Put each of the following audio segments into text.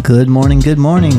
Good morning, good morning.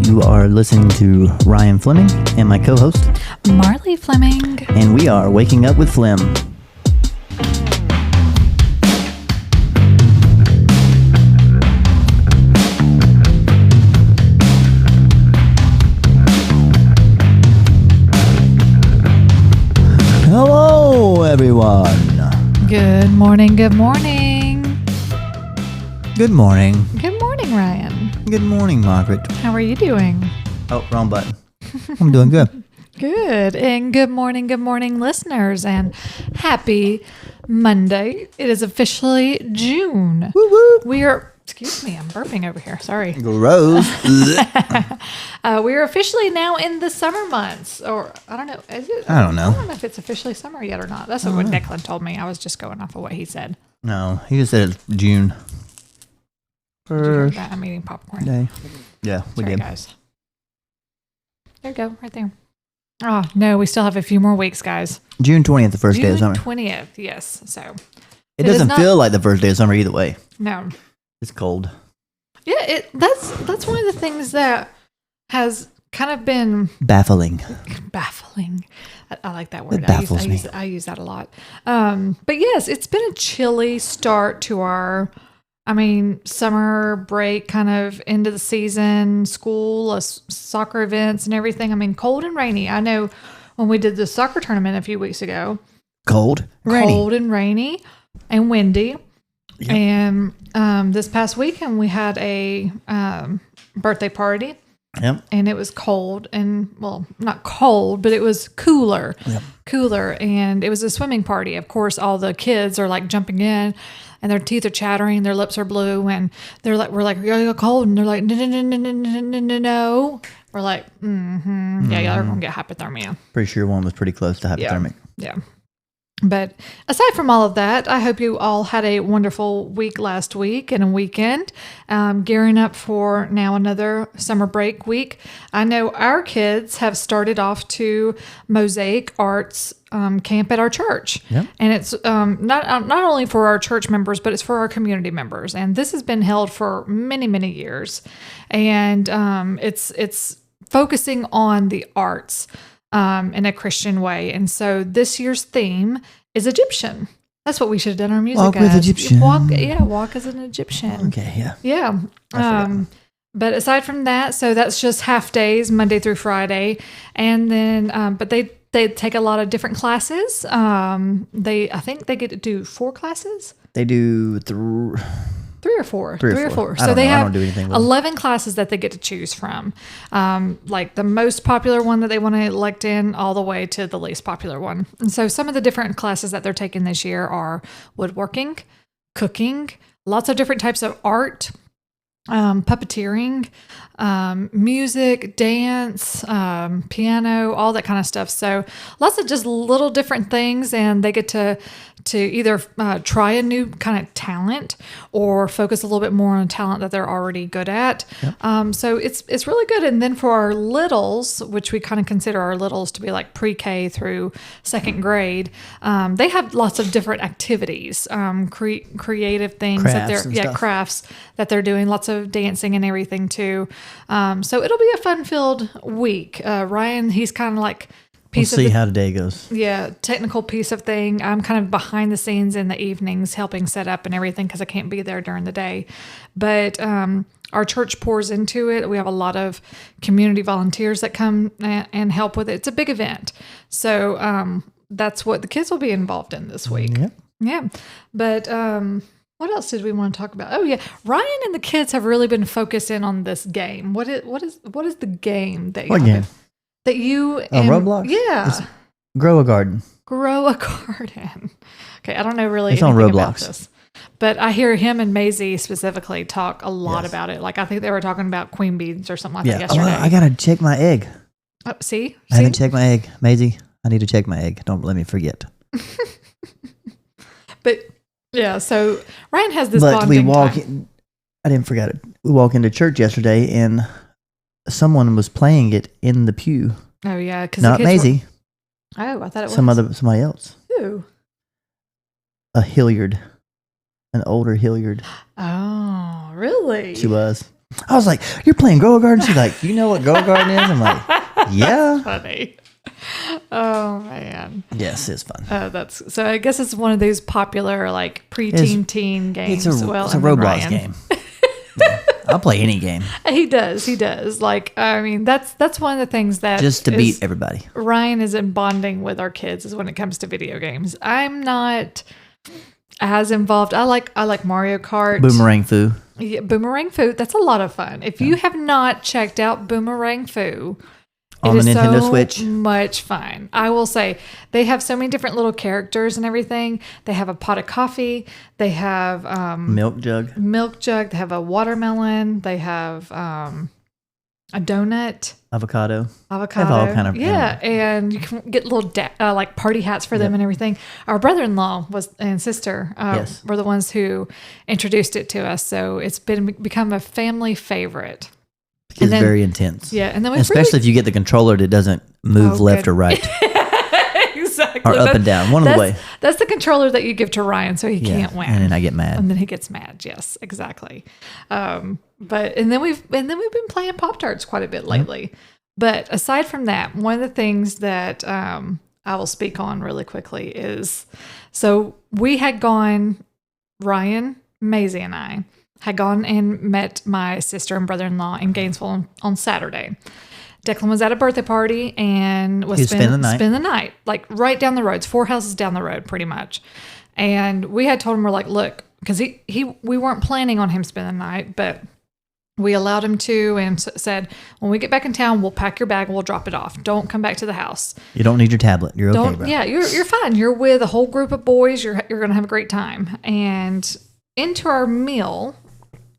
You are listening to Ryan Fleming and my co-host, Marlee Fleming. and we are Waking Up with Flem. Hello, everyone. Good morning, good morning. Good morning. Good morning, Ryan. Good morning, Margaret. How are you doing? Oh, wrong button. I'm doing good. Good. And good morning, listeners, and happy Monday. It is officially June. Woo woo. We are, excuse me, I'm burping over here. Sorry. Gross. We are officially now in the summer months, or I don't know. Is it? I don't know. I don't know if it's officially summer yet or not. That's what Declan told me. I was just going off of what he said. No, he just said it's June. Did you hear First that? I'm eating popcorn. day. Yeah, we Sorry, did. guys. There you go, right there. Oh, no, we still have a few more weeks, guys. June 20th, the first day of June summer. 20th, yes. So It is doesn't not- feel like the first day of summer either way. no. It's cold. Yeah, that's one of the things that has kind of been Baffling. baffling. I like that word. It baffles me. I use that a lot. But yes, it's been a chilly start to our, summer break, kind of into the season, school, soccer events and everything. Cold and rainy. I know when we did the soccer tournament a few weeks ago, Cold. Rainy. cold and rainy and windy. Yep. And this past weekend we had a birthday party. Yep. And it was cold and, well, not cold, but it was cooler. Yep. Cooler. And it was a swimming party. Of course, all the kids are like jumping in and their teeth are chattering, their lips are blue, and we're like, you're cold. And they're like, no. We're like, yeah, y'all are going to get hypothermia. Pretty sure one was pretty close to hypothermic. Yeah. But aside from all of that, I hope you all had a wonderful week last week and a weekend, gearing up for now another summer break week. I know our kids have started off to MOSAIC Arts camp at our church. Yep. And it's not only for our church members, but it's for our community members. And this has been held for many, many years. And it's focusing on the arts. In a Christian way. And so this year's theme is Egyptian. That's what we should have done our music Walk with as. Egyptian. Walk as an Egyptian. Okay, yeah. Yeah. I forgot. But aside from that, so that's just half days, Monday through Friday. And then, but they take a lot of different classes. I think they get to do 4 classes. They do 3 or 4. Three or 3 or four. 4. I So don't they know. I have don't do anything with them. 11 classes that they get to choose from. Like the most popular one that they want to elect in all the way to the least popular one. And so some of the different classes that they're taking this year are woodworking, cooking, lots of different types of art, puppeteering, music, dance, piano, all that kind of stuff. So lots of just little different things, and they get to either try a new kind of talent or focus a little bit more on a talent that they're already good at. Yep. So it's really good. And then for our littles, which we kind of consider our littles to be like pre-K through 2nd grade, they have lots of different activities, creative things crafts that they're doing, lots of dancing and everything too. So it'll be a fun-filled week. Ryan, he's kind of like We'll see how the day goes. Yeah, technical piece of thing. I'm kind of behind the scenes in the evenings helping set up and everything because I can't be there during the day. But our church pours into it. We have a lot of community volunteers that come and help with it. It's a big event. So that's what the kids will be involved in this week. Yep. Yeah. But what else did we want to talk about? Oh, yeah. Ryan and the kids have really been focused in on this game. What is the game that you What game? That you Roblox? Yeah. It's Grow a Garden. Grow a garden. Okay, I don't know really It's anything on about Roblox. this. But I hear him and Maisie specifically talk a lot Yes. about it. Like I think they were talking about queen bees or something like Yeah. that Oh, yesterday. I got to check my egg. Oh, see? I haven't checked my egg. Maisie, I need to check my egg. Don't let me forget. But yeah, so Ryan has this But we bonding walk time. in, I didn't forget it. We walk into church yesterday and someone was playing it in the pew. Oh yeah, because Not Maisie. Oh, I thought it was Somebody else. Who? A Hilliard. An older Hilliard. Oh, really? She was. I was like, "You're playing Grow a Garden?" She's like, "You know what Grow a Garden is?" I'm like, "Yeah." Funny. Oh man. Yes, it's fun. That's so. I guess it's one of those popular like preteen teen games. It's a Roblox game. Yeah. I'll play any game He does. Like, I mean, that's one of the things that just to beat everybody. Ryan is in bonding with our kids is when it comes to video games. I'm not as involved. I like Mario Kart. Boomerang Foo. Yeah, Boomerang Foo. That's a lot of fun. If you have not checked out Boomerang Foo, On the Nintendo so Switch. Much fun. I will say they have so many different little characters and everything. They have a pot of coffee. They have Milk jug. They have a watermelon. They have a donut. Avocado. They have all kind of and you can get little like party hats for them and everything. Our brother-in-law and sister were the ones who introduced it to us, so it's become a family favorite. It's very intense. Yeah, and then especially if you get the controller that doesn't move left or right. Exactly. Or up and down, one of the way. That's the controller that you give to Ryan so he can't win. And then I get mad. And then he gets mad. Yes, exactly. And then we've been playing Pop-Tarts quite a bit lately. But aside from that, one of the things that I will speak on really quickly is, so we had gone, Ryan, Maisie, and I had gone and met my sister and brother-in-law in Gainesville on Saturday. Declan was at a birthday party and was spending the night, like right down the road. It's 4 houses down the road, pretty much. And we had told him, we're like, look, because we weren't planning on him spending the night, but we allowed him to, and said, when we get back in town, we'll pack your bag and we'll drop it off. Don't come back to the house. You don't need your tablet. You're okay, bro. Yeah, you're fine. You're with a whole group of boys. You're going to have a great time. And into our meal,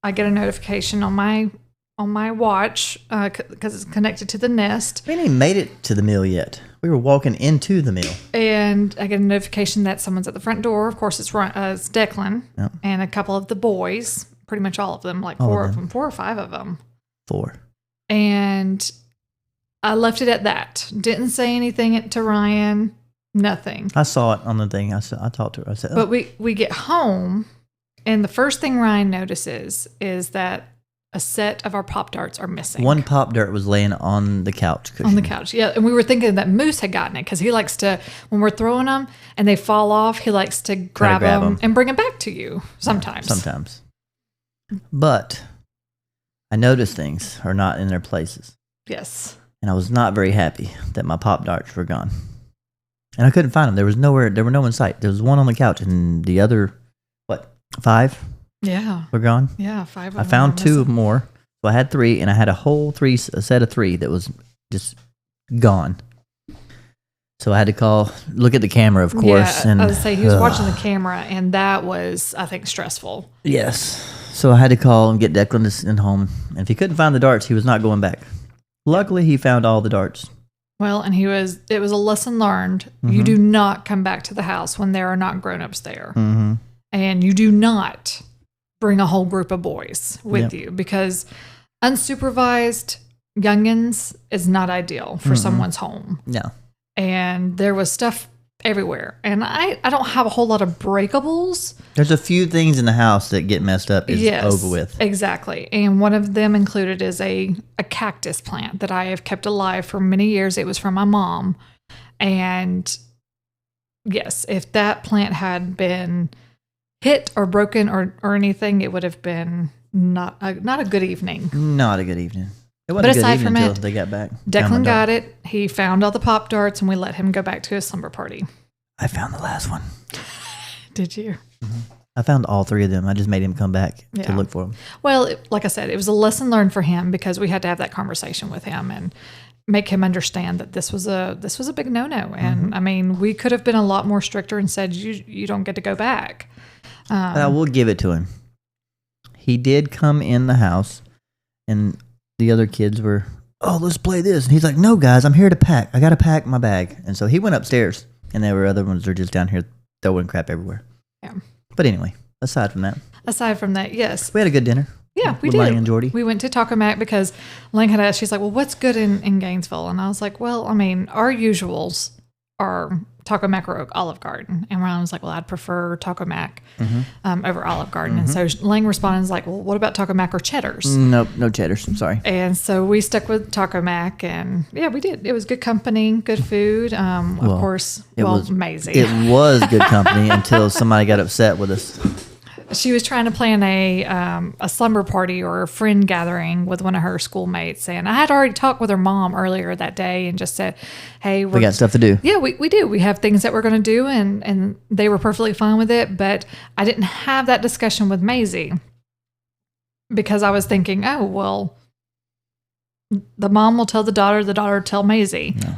I get a notification on my watch because it's connected to the Nest. We ain't even made it to the meal yet. We were walking into the meal. And I get a notification that someone's at the front door. Of course, it's Declan and a couple of the boys, pretty much all of them, like four of them, 4 or 5 of them. 4. And I left it at that. Didn't say anything to Ryan, nothing. I saw it on the thing. I talked to her. I said, But we get home, and the first thing Ryan notices is that a set of our Pop-Tarts are missing. One Pop-Tart was laying on the couch cushion. On the couch, yeah. And we were thinking that Moose had gotten it because he likes to, when we're throwing them and they fall off, he likes to grab them and bring them back to you sometimes. Sometimes. But I noticed things are not in their places. Yes. And I was not very happy that my Pop-Tarts were gone. And I couldn't find them. There were no in sight. There was one on the couch and the other, 5? Yeah. Were gone? Yeah, 5 of them. I found 2 more. So I had 3, and I had a set of 3 that was just gone. So I had to look at the camera, of course. Yeah, and I would say he was watching the camera, and that was, I think, stressful. Yes. So I had to call and get Declan to send home. And if he couldn't find the darts, he was not going back. Luckily, he found all the darts. Well, and it was a lesson learned. Mm-hmm. You do not come back to the house when there are not grown-ups there. Mm-hmm. And you do not bring a whole group of boys with you, because unsupervised youngins is not ideal for someone's home. No. And there was stuff everywhere. And I don't have a whole lot of breakables. There's a few things in the house that get messed up is over with. Exactly. And one of them included is a cactus plant that I have kept alive for many years. It was from my mom. And yes, if that plant had been hit or broken or anything, it would have been not a good evening. Not a good evening. It wasn't a good evening until they got back. Declan got it. He found all the Pop-Tarts, and we let him go back to his slumber party. I found the last one. Did you? Mm-hmm. I found all 3 of them. I just made him come back to look for them. Well, like I said, it was a lesson learned for him, because we had to have that conversation with him and make him understand that this was a big no-no. And I mean, we could have been a lot more stricter and said, you don't get to go back. I will give it to him. He did come in the house, and the other kids were, let's play this. And he's like, no, guys, I'm here to pack. I got to pack my bag. And so he went upstairs, and there were other ones that are just down here throwing crap everywhere. Yeah. But anyway, aside from that, yes. We had a good dinner. Yeah, we did. Lang and Jordy. We went to Taco Mac because Lang had asked, she's like, well, what's good in Gainesville? And I was like, well, I mean, our usuals are Taco Mac or Olive Garden? And Ryan was like, well, I'd prefer Taco Mac over Olive Garden. And so Lang responded and was like, well, what about Taco Mac or Cheddar's? Nope, no Cheddars. I'm sorry. And so we stuck with Taco Mac, and yeah, we did. It was good company, good food. Of course, Maisie. It was good company until somebody got upset with us. She was trying to plan a slumber party or a friend gathering with one of her schoolmates. And I had already talked with her mom earlier that day and just said, hey, we got stuff to do. Yeah, we do. We have things that we're going to do. And they were perfectly fine with it. But I didn't have that discussion with Maisie because I was thinking, oh, well, the mom will tell the daughter will tell Maisie. No.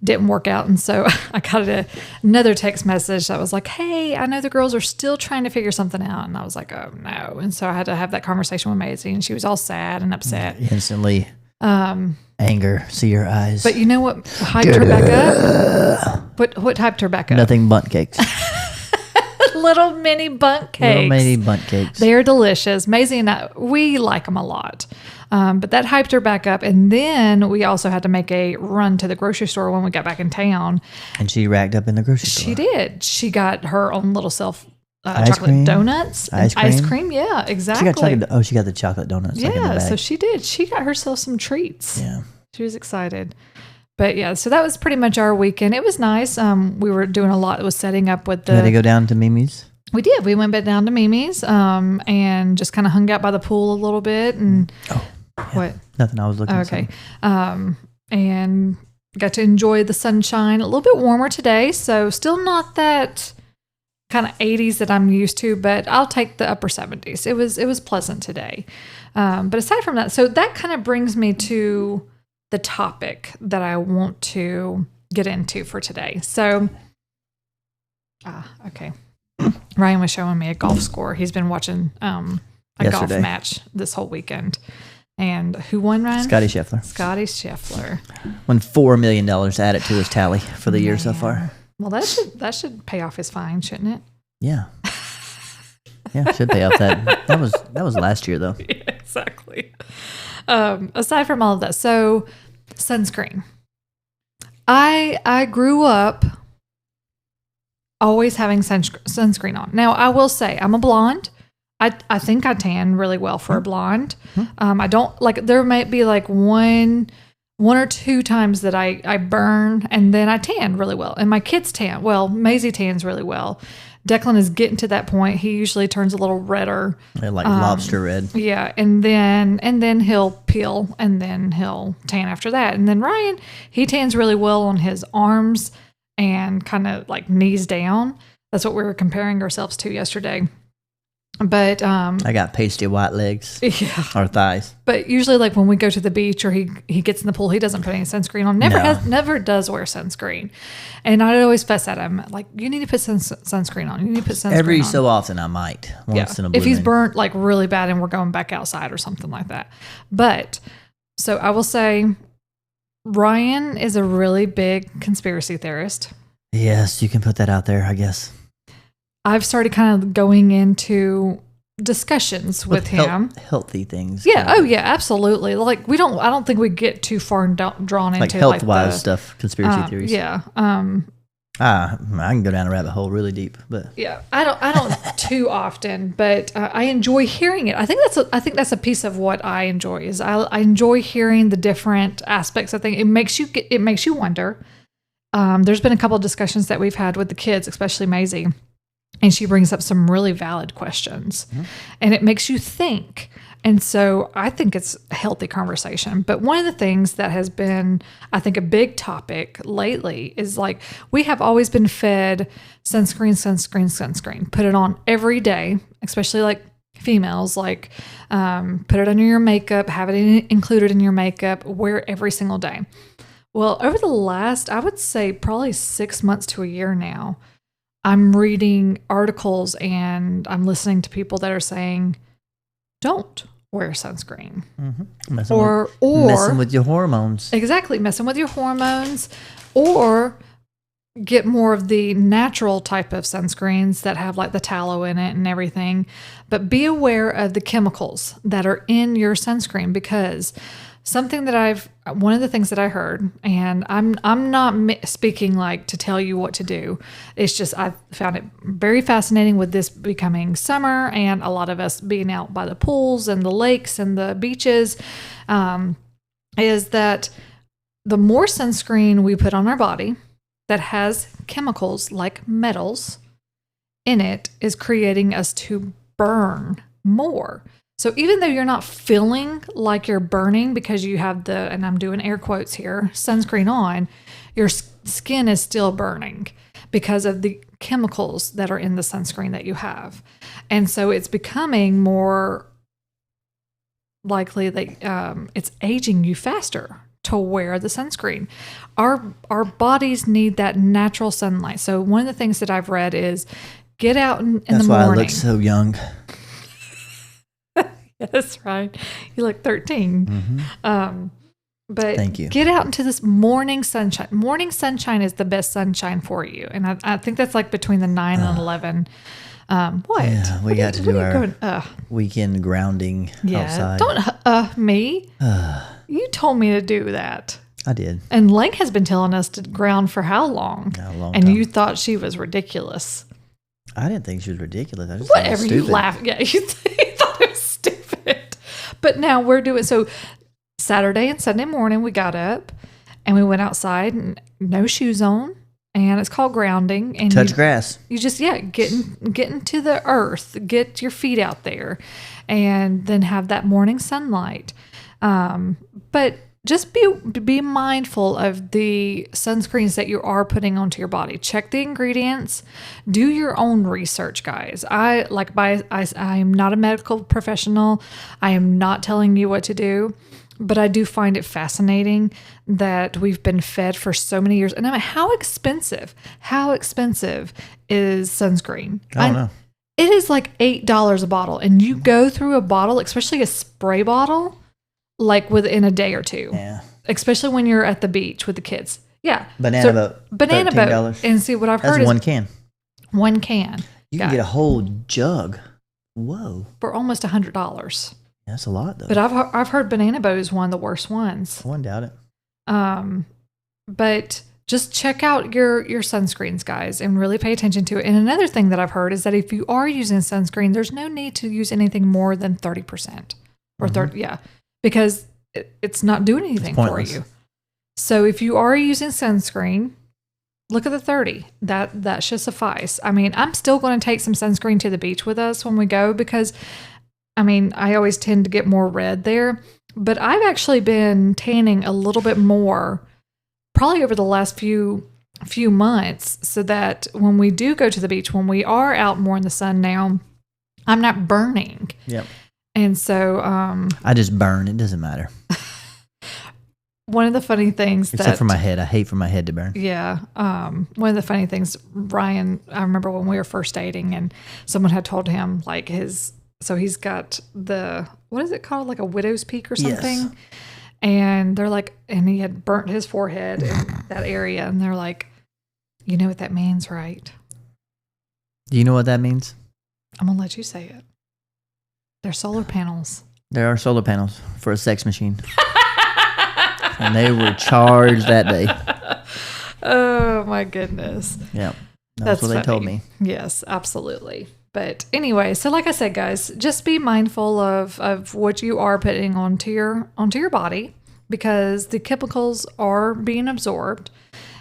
Didn't work out. And so I got another text message that was like, hey, I know the girls are still trying to figure something out. And I was like, oh no. And so I had to have that conversation with Maisie, and she was all sad and upset. Instantly anger, see her eyes. But you know what hyped her back up? What hyped her back up? Nothing bundt cakes. Little mini bundt cakes. Little mini bundt cakes. They are delicious. Maisie and I, we like them a lot. But that hyped her back up. And then we also had to make a run to the grocery store when we got back in town. And she racked up in the grocery store. She did. She got her own little Ice chocolate cream? donuts. Ice cream. Yeah, exactly. She got the chocolate donuts. Yeah, like in the bag. so she did. She got herself some treats. Yeah. She was excited. But yeah, so that was pretty much our weekend. It was nice. We were doing a lot. It was setting up with You had to go down to Mimi's? We did. We went back down to Mimi's and just kind of hung out by the pool a little bit. And what? Nothing. I was looking. Okay. And got to enjoy the sunshine. A little bit warmer today, so still not that kind of 80s that I'm used to, but I'll take the upper 70s. It was pleasant today. But aside from that, so that kind of brings me to the topic that I want to get into for today. So, okay. Ryan was showing me a golf score. He's been watching a golf match this whole weekend. And who won, Ryan? Scotty Scheffler. Scotty Scheffler. Won $4 million added to his tally for the year so far. Well, that should pay off his fine, shouldn't it? Yeah. Yeah, should pay off that. That was last year though. Yeah, exactly. Aside from all of that, so sunscreen. I grew up always having sunscreen on. Now, I will say I'm a blonde. I think I tan really well for a blonde. I don't like, there might be like one or two times that I burn and then I tan really well. And my kids tan. Well, Maisie tans really well. Declan is getting to that point. He usually turns a little redder. Like lobster red. Yeah. And then he'll peel and then he'll tan after that. And then Ryan, he tans really well on his arms and kind of like knees down. That's what we were comparing ourselves to yesterday. But I got pasty white legs. Yeah. Or thighs. But usually like when we go to the beach or he gets in the pool, he doesn't put any sunscreen on. Never does wear sunscreen. And I'd always fuss at him like, you need to put sunscreen on. You need to put sunscreen Every on. so often I might. Once in a blue if he's moon. burnt like really bad and we're going back outside or something like that. But so I will say Ryan is a really big conspiracy theorist. Yes, you can put that out there, I guess. I've started kind of going into discussions with him. Healthy things. Yeah. Oh, yeah. Absolutely. Like I don't think we get too far drawn like into health-wise stuff, conspiracy theories. Yeah. I can go down a rabbit hole really deep, but yeah, I don't too often, but I enjoy hearing it. I think that's a piece of what I enjoy is I enjoy hearing the different aspects of things. It makes you wonder. There's been a couple of discussions that we've had with the kids, especially Maisie. And she brings up some really valid questions and it makes you think. And so I think it's a healthy conversation. But one of the things that has been, I think, a big topic lately is like, we have always been fed sunscreen. Put it on every day, especially like females, like put it under your makeup, have it included in your makeup, wear it every single day. Well, over the last, I would say probably 6 months to a year now, I'm reading articles and I'm listening to people that are saying, don't wear sunscreen. Mm-hmm. Or messing with your hormones. Exactly. Messing with your hormones, or get more of the natural type of sunscreens that have like the tallow in it and everything. But be aware of the chemicals that are in your sunscreen, because something that one of the things that I heard, and I'm not speaking like to tell you what to do. It's just I found it very fascinating with this becoming summer and a lot of us being out by the pools and the lakes and the beaches, is that the more sunscreen we put on our body that has chemicals like metals in it is creating us to burn more. So even though you're not feeling like you're burning because you have and I'm doing air quotes here, sunscreen on, your skin is still burning because of the chemicals that are in the sunscreen that you have. And so it's becoming more likely that it's aging you faster to wear the sunscreen. Our bodies need that natural sunlight. So one of the things that I've read is get out in the morning. That's why I look so young. That's right. You look 13. Mm-hmm. But thank you. Get out into this morning sunshine. Morning sunshine is the best sunshine for you. And I think that's like between the 9 and 11. What? Yeah, we got to do our weekend grounding outside. Don't me. You told me to do that. I did. And Link has been telling us to ground for how long? A long and time. You thought she was ridiculous. I didn't think she was ridiculous. I just Whatever, thought it was stupid. you laugh. Yeah, you thought it was stupid. But now we're doing so. Saturday and Sunday morning, we got up and we went outside and no shoes on, and it's called grounding. And touch grass. You just get into the earth, get your feet out there, and then have that morning sunlight. But just be mindful of the sunscreens that you are putting onto your body. Check the ingredients. Do your own research, guys. I am not a medical professional. I am not telling you what to do, but I do find it fascinating that we've been fed for so many years. And I mean, how expensive is sunscreen? I don't know. It is like $8 a bottle, and you go through a bottle, especially a spray bottle, like within a day or two. Yeah. Especially when you're at the beach with the kids. Yeah. Banana boat. $13. And see what I've heard That's is one can. One can. You can get a whole jug. Whoa. For almost $100. That's a lot though. But I've heard banana boat is one of the worst ones. I wouldn't doubt it. But just check out your sunscreens, guys, and really pay attention to it. And another thing that I've heard is that if you are using sunscreen, there's no need to use anything more than 30% or 30. Yeah. Because it's not doing anything for you. So if you are using sunscreen, look at the 30. That should suffice. I mean, I'm still going to take some sunscreen to the beach with us when we go because, I mean, I always tend to get more red there. But I've actually been tanning a little bit more, probably over the last few months, so that when we do go to the beach, when we are out more in the sun now, I'm not burning. Yep. And so I just burn. It doesn't matter. One of the funny things except for my head. I hate for my head to burn. Yeah. One of the funny things, Ryan, I remember when we were first dating and someone had told him like so he's got what is it called? Like a widow's peak or something. Yes. And they're like, and he had burnt his forehead in that area. And they're like, you know what that means, right? Do you know what that means? I'm going to let you say it. They're solar panels. There are solar panels for a sex machine. And they were charged that day. Oh, my goodness. Yeah. That's what they told me. Yes, absolutely. But anyway, so like I said, guys, just be mindful of what you are putting onto your body, because the chemicals are being absorbed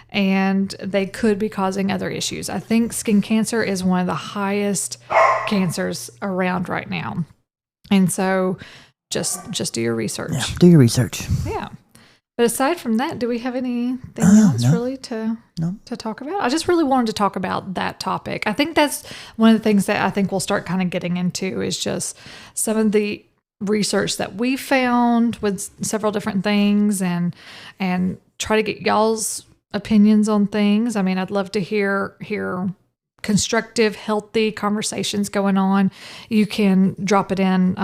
and they could be causing other issues. I think skin cancer is one of the highest cancers around right now. And so just do your research. Yeah, do your research. Yeah. But aside from that, do we have anything else really to talk about? I just really wanted to talk about that topic. I think that's one of the things that I think we'll start kind of getting into is just some of the research that we found with several different things and try to get y'all's opinions on things. I mean, I'd love to hear constructive, healthy conversations going on. You can drop it in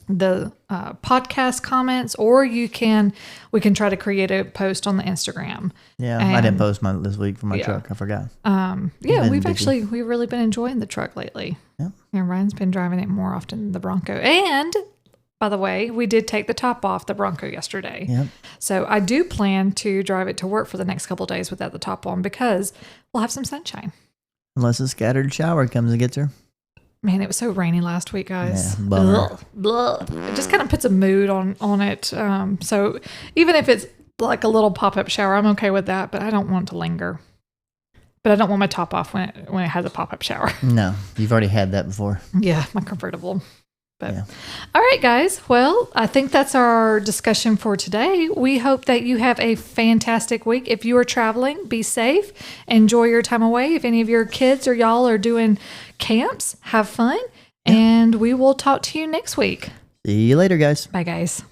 the podcast comments, or we can try to create a post on the Instagram. Yeah, I didn't post mine this week for my truck. I forgot. We've really been enjoying the truck lately. Yeah. And Ryan's been driving it more often than the Bronco. And by the way, we did take the top off the Bronco yesterday. Yep. So I do plan to drive it to work for the next couple of days without the top on because we'll have some sunshine. Unless a scattered shower comes and gets her. Man, it was so rainy last week, guys. Yeah, bummer. Ugh, blah. It just kind of puts a mood on it. So even if it's like a little pop-up shower, I'm okay with that, but I don't want it to linger. But I don't want my top off when it has a pop-up shower. No, you've already had that before. Yeah, my convertible. But Yeah. All right, guys. Well, I think that's our discussion for today. We hope that you have a fantastic week. If you are traveling, be safe. Enjoy your time away. If any of your kids or y'all are doing camps, have fun. And we will talk to you next week. See you later, guys. Bye, guys.